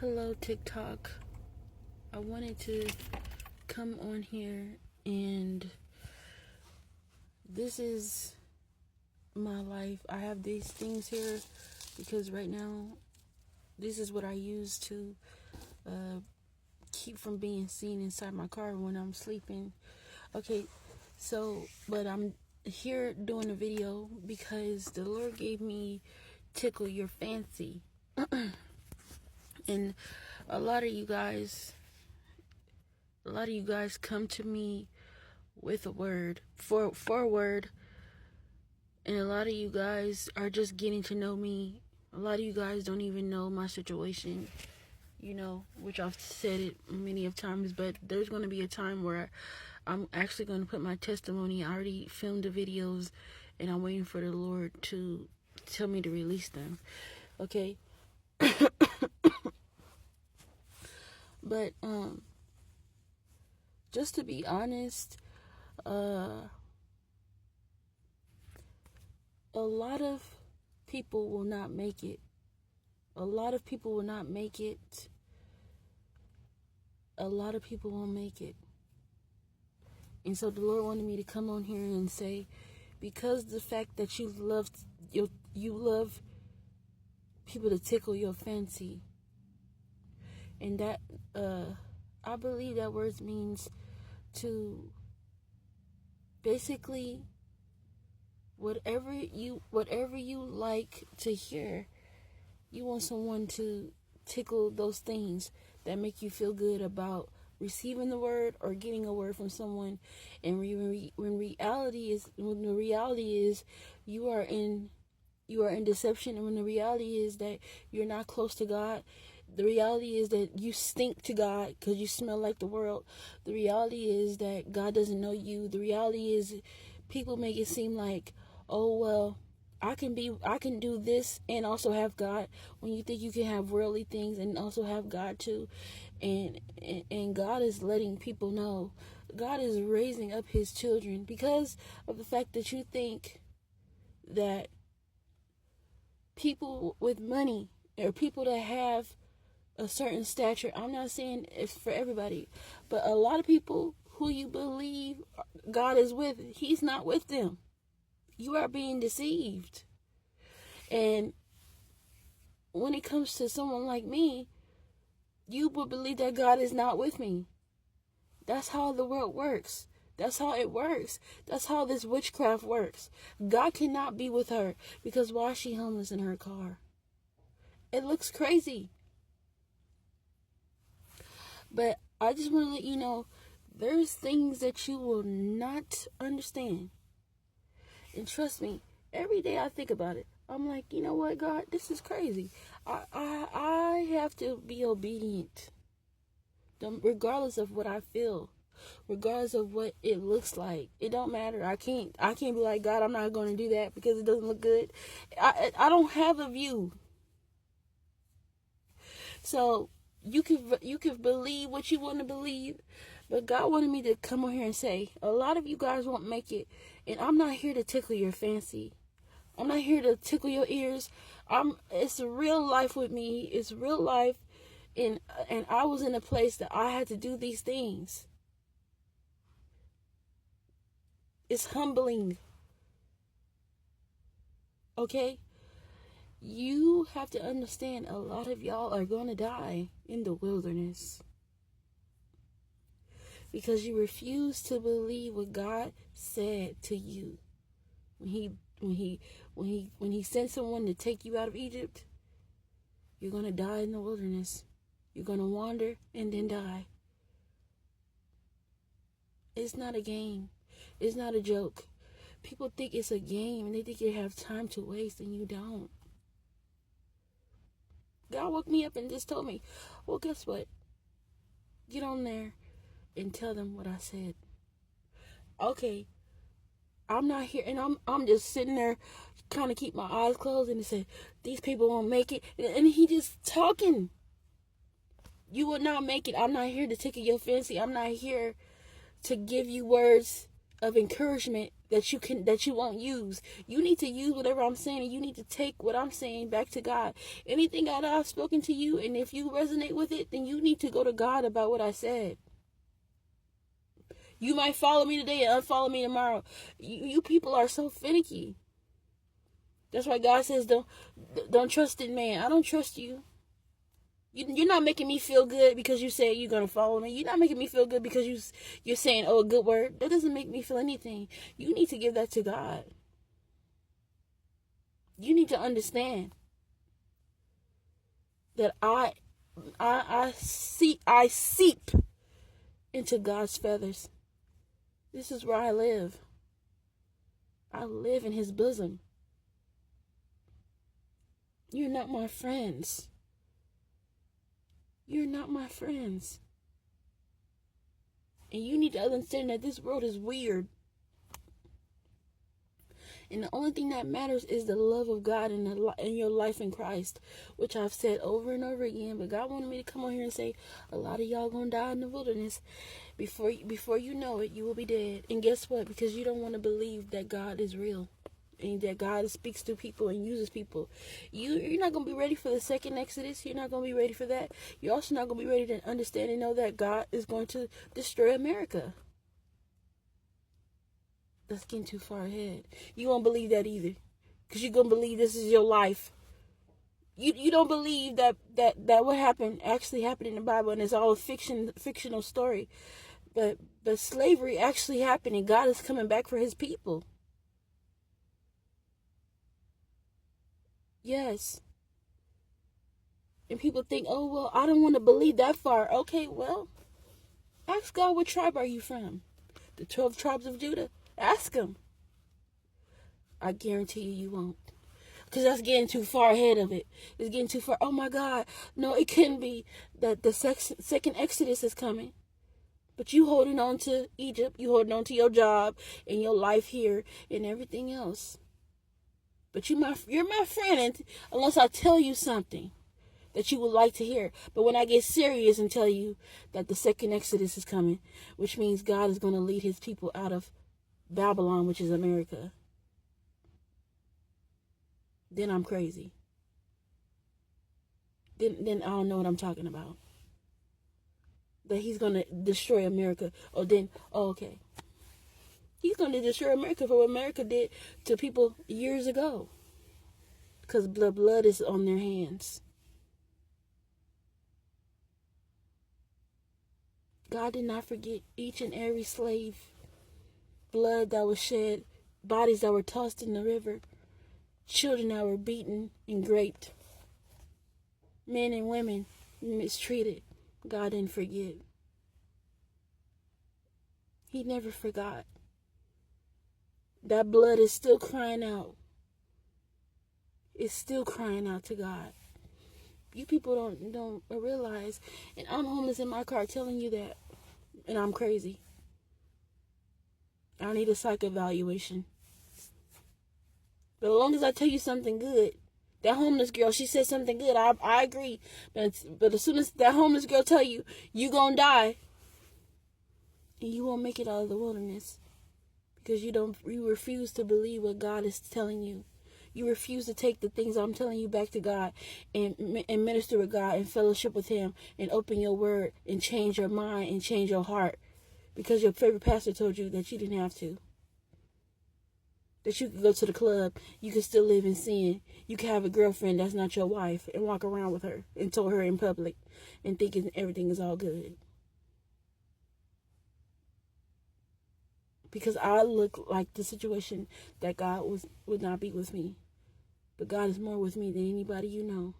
Hello, TikTok. I wanted to come on here, and this is my life. I have these things here because right now, this is what I use to keep from being seen inside my car when I'm sleeping. Okay, but I'm here doing a video because the Lord gave me Tickle Your Fancy. And a lot of you guys come to me with a word, for a word, and a lot of you guys are just getting to know me. A lot of you guys don't even know my situation, which I've said it many of times, but there's going to be a time where I'm actually going to put my testimony. I already filmed the videos, and I'm waiting for the Lord to tell me to release them. Okay? But just to be honest, a lot of people will not make it. A lot of people will not make it. A lot of people won't make it. And so the Lord wanted me to come on here and say, because the fact that you love people to tickle your fancy, and that I believe that word means to basically whatever you like to hear, you want someone to tickle those things that make you feel good about receiving the word or getting a word from someone. And when the reality is you are in deception, and when the reality is that you're not close to God. The reality is that you stink to God because you smell like the world. The reality is that God doesn't know you. The reality is people make it seem like, oh, well, I can do this and also have God, when you think you can have worldly things and also have God too. And God is letting people know. God is raising up his children because of the fact that you think that people with money or people that have a certain stature, I'm not saying it's for everybody, but a lot of people who you believe God is with, he's not with them. You are being deceived. And when it comes to someone like me, you will believe that God is not with me. That's how the world works. That's how it works. That's how this witchcraft works. God cannot be with her because why is she homeless in her car? It looks crazy. But I just want to let you know, there's things that you will not understand. And trust me, every day I think about it. I'm like, you know what, God, this is crazy. I have to be obedient, regardless of what I feel, regardless of what it looks like. It don't matter. I can't be like, God, I'm not going to do that because it doesn't look good. I don't have a view. So you can believe what you want to believe, but God wanted me to come on here and say, a lot of you guys won't make it, and I'm not here to tickle your fancy. I'm not here to tickle your ears. It's real life with me. It's real life, and I was in a place that I had to do these things. It's humbling. Okay? You have to understand, a lot of y'all are going to die in the wilderness because you refuse to believe what God said to you when he sent someone to take you out of Egypt. You're going to die in the wilderness. You're going to wander and then die. It's not a game. It's not a joke. People think it's a game and they think you have time to waste, and you don't. God woke me up and just told me, well, guess what? Get on there and tell them what I said. Okay, I'm not here, and I'm just sitting there trying to keep my eyes closed, and he said, these people won't make it. And he just talking. You will not make it. I'm not here to tickle your fancy. I'm not here to give you words of encouragement that you won't use. You need to use whatever I'm saying, and you need to take what I'm saying back to God. Anything that I've spoken to you, and if you resonate with it, then you need to go to God about what I said. You might follow me today and unfollow me tomorrow. You people are so finicky. That's why God says don't trust in man. I don't trust you. You're not making me feel good because you say you're going to follow me. You're not making me feel good because you're saying, oh, a good word. That doesn't make me feel anything. You need to give that to God. You need to understand that I seep into God's feathers. This is where I live. I live in his bosom. You're not my friends. You're not my friends. And you need to understand that this world is weird. And the only thing that matters is the love of God in your life in Christ, which I've said over and over again. But God wanted me to come on here and say, a lot of y'all gonna die in the wilderness. Before you know it, you will be dead. And guess what? Because you don't want to believe that God is real, and that God speaks to people and uses people. You're not going to be ready for the second Exodus. You're not going to be ready for that. You're also not going to be ready to understand and know that God is going to destroy America. That's getting too far ahead. You won't believe that either, because you're going to believe this is your life. You don't believe that what happened actually happened in the Bible, and it's all a fictional story. But slavery actually happened, and God is coming back for his people. Yes. And people think, oh, well, I don't want to believe that far. Okay, well, ask God, what tribe are you from? The 12 tribes of Judah? Ask him. I guarantee you won't. Because that's getting too far ahead of it. It's getting too far. Oh, my God. No, it couldn't be that the second Exodus is coming. But you holding on to Egypt. You holding on to your job and your life here and everything else. But you're my friend unless I tell you something that you would like to hear. But when I get serious and tell you that the second Exodus is coming, which means God is going to lead his people out of Babylon, which is America, then I'm crazy. Then I don't know what I'm talking about. That he's going to destroy America. Okay. He's going to destroy America for what America did to people years ago. Because the blood is on their hands. God did not forget each and every slave. Blood that was shed. Bodies that were tossed in the river. Children that were beaten and raped. Men and women mistreated. God didn't forget. He never forgot. That blood is still crying out. It's still crying out to God. You people don't realize. And I'm homeless in my car telling you that. And I'm crazy. I need a psych evaluation. But as long as I tell you something good, that homeless girl, she said something good. I agree. But as soon as that homeless girl tell you, you gonna die, and you won't make it out of the wilderness. Because you refuse to believe what God is telling you. You refuse to take the things I'm telling you back to God and minister with God and fellowship with him and open your word and change your mind and change your heart. Because your favorite pastor told you that you didn't have to. That you could go to the club, you could still live in sin. You could have a girlfriend that's not your wife and walk around with her and tell her in public and thinking everything is all good. Because I look like the situation that God would not be with me. But God is more with me than anybody you know.